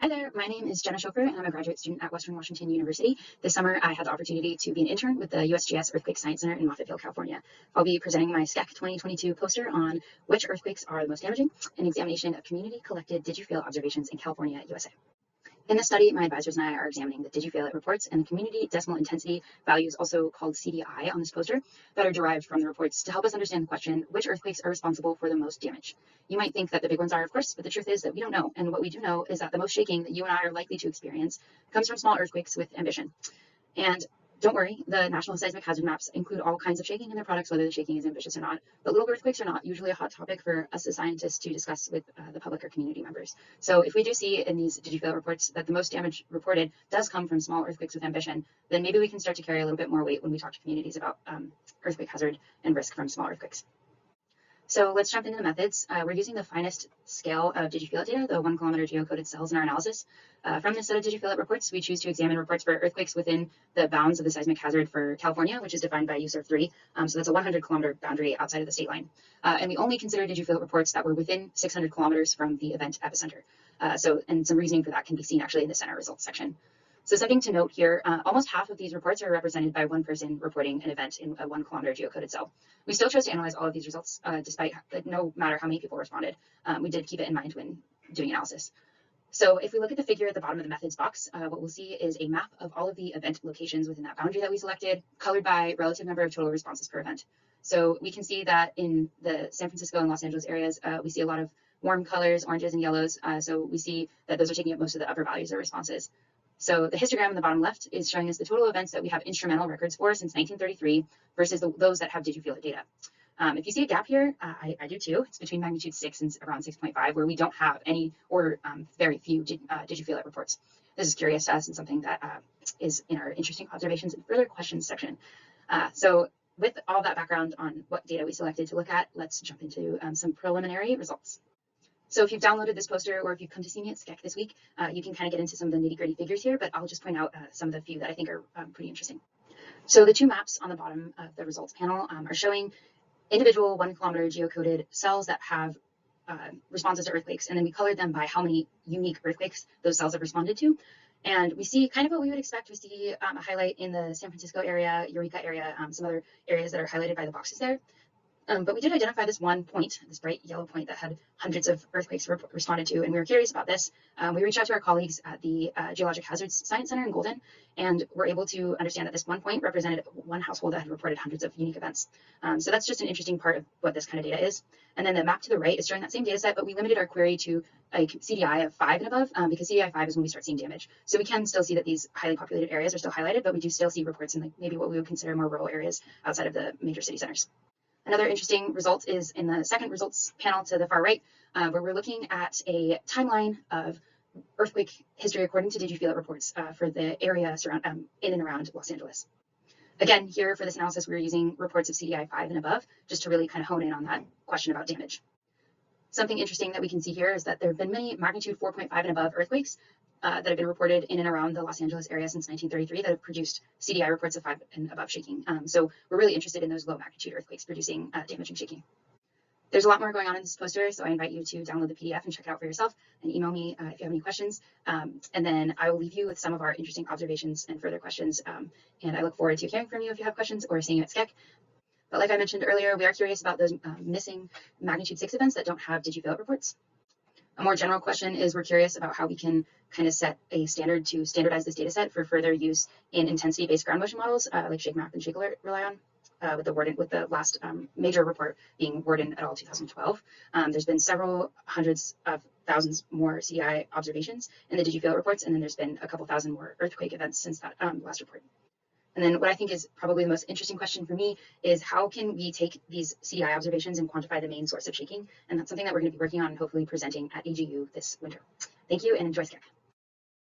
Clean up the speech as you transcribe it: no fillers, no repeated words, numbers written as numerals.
Hi there, my name is Jenna Chaffeur, and I'm a graduate student at Western Washington University. This summer, I had the opportunity to be an intern with the USGS Earthquake Science Center in Moffattville, California. I'll be presenting my SCEC 2022 poster on which earthquakes are the most damaging, an examination of community-collected Digifeel observations in California, USA. In this study, my advisors and I are examining the Digifeel reports and the community decimal intensity values, also called CDI on this poster, that are derived from the reports to help us understand the question, which earthquakes are responsible for the most damage? You might think that the big ones are, of course, but the truth is that we don't know. And what we do know is that the most shaking that you and I are likely to experience comes from small earthquakes with ambition. And don't worry, the National Seismic Hazard Maps include all kinds of shaking in their products, whether the shaking is ambitious or not. But little earthquakes are not usually a hot topic for us as scientists to discuss with the public or community members. So if we do see in these Digifeel reports that the most damage reported does come from small earthquakes with ambition, then maybe we can start to carry a little bit more weight when we talk to communities about earthquake hazard and risk from small earthquakes. So let's jump into the methods. We're using the finest scale of Digifeel data, the 1 kilometer geocoded cells in our analysis. From this set of Digifeel reports, we choose to examine reports for earthquakes within the bounds of the seismic hazard for California, which is defined by USER 3. So that's a 100 kilometer boundary outside of the state line. And we only consider Digifeel reports that were within 600 kilometers from the event epicenter. And some reasoning for that can be seen actually in the center results section. So something to note here, almost half of these reports are represented by one person reporting an event in a 1 kilometer geocoded cell. We still chose to analyze all of these results despite no matter how many people responded. We did keep it in mind when doing analysis. So if we look at the figure at the bottom of the methods box, what we'll see is a map of all of the event locations within that boundary that we selected, colored by relative number of total responses per event. So we can see that in the San Francisco and Los Angeles areas, we see a lot of warm colors, oranges and yellows. So we see that those are taking up most of the upper values of responses. So the histogram in the bottom left is showing us the total events that we have instrumental records for since 1933 versus those that have Digifeel data. If you see a gap here, I do too. It's between magnitude 6 and around 6.5, where we don't have any or very few Digifeel reports. This is curious to us and something that is in our interesting observations and further questions section. So with all that background on what data we selected to look at, let's jump into some preliminary results. So if you've downloaded this poster or if you've come to see me at SCEC this week, you can kind of get into some of the nitty-gritty figures here, but I'll just point out some of the few that I think are pretty interesting. So the two maps on the bottom of the results panel are showing individual 1 kilometer geocoded cells that have responses to earthquakes, and then we colored them by how many unique earthquakes those cells have responded to. And we see kind of what we would expect. We see a highlight in the San Francisco area, Eureka area, some other areas that are highlighted by the boxes there. But we did identify this one point, this bright yellow point that had hundreds of earthquakes responded to, and we were curious about this. We reached out to our colleagues at the Geologic Hazards Science Center in Golden, and were able to understand that this one point represented one household that had reported hundreds of unique events. So that's just an interesting part of what this kind of data is. And then the map to the right is showing that same data set, but we limited our query to a CDI of 5 and above, because CDI 5 is when we start seeing damage. So we can still see that these highly populated areas are still highlighted, but we do still see reports in like maybe what we would consider more rural areas outside of the major city centers. Another interesting result is in the second results panel to the far right, where we're looking at a timeline of earthquake history according to Digifeel reports for the area in and around Los Angeles. Again, here for this analysis, we're using reports of CDI 5 and above, just to really kind of hone in on that question about damage. Something interesting that we can see here is that there have been many magnitude 4.5 and above earthquakes that have been reported in and around the Los Angeles area since 1933 that have produced CDI reports of 5 and above shaking. So we're really interested in those low magnitude earthquakes producing damage and shaking. There's a lot more going on in this poster, so I invite you to download the PDF and check it out for yourself, and email me if you have any questions. And then I will leave you with some of our interesting observations and further questions. And I look forward to hearing from you if you have questions or seeing you at SCEC. But like I mentioned earlier, we are curious about those missing magnitude 6 events that don't have Digifeel reports. A more general question is we're curious about how we can kind of set a standard to standardize this data set for further use in intensity-based ground motion models like ShakeMap and ShakeAlert rely on, with the last major report being Worden et al. 2012. There's been several hundreds of thousands more CDI observations in the Digifeel reports, and then there's been a couple thousand more earthquake events since that last report. And then what I think is probably the most interesting question for me is how can we take these CDI observations and quantify the main source of shaking? And that's something that we're going to be working on and hopefully presenting at AGU this winter. Thank you and enjoy SCEC.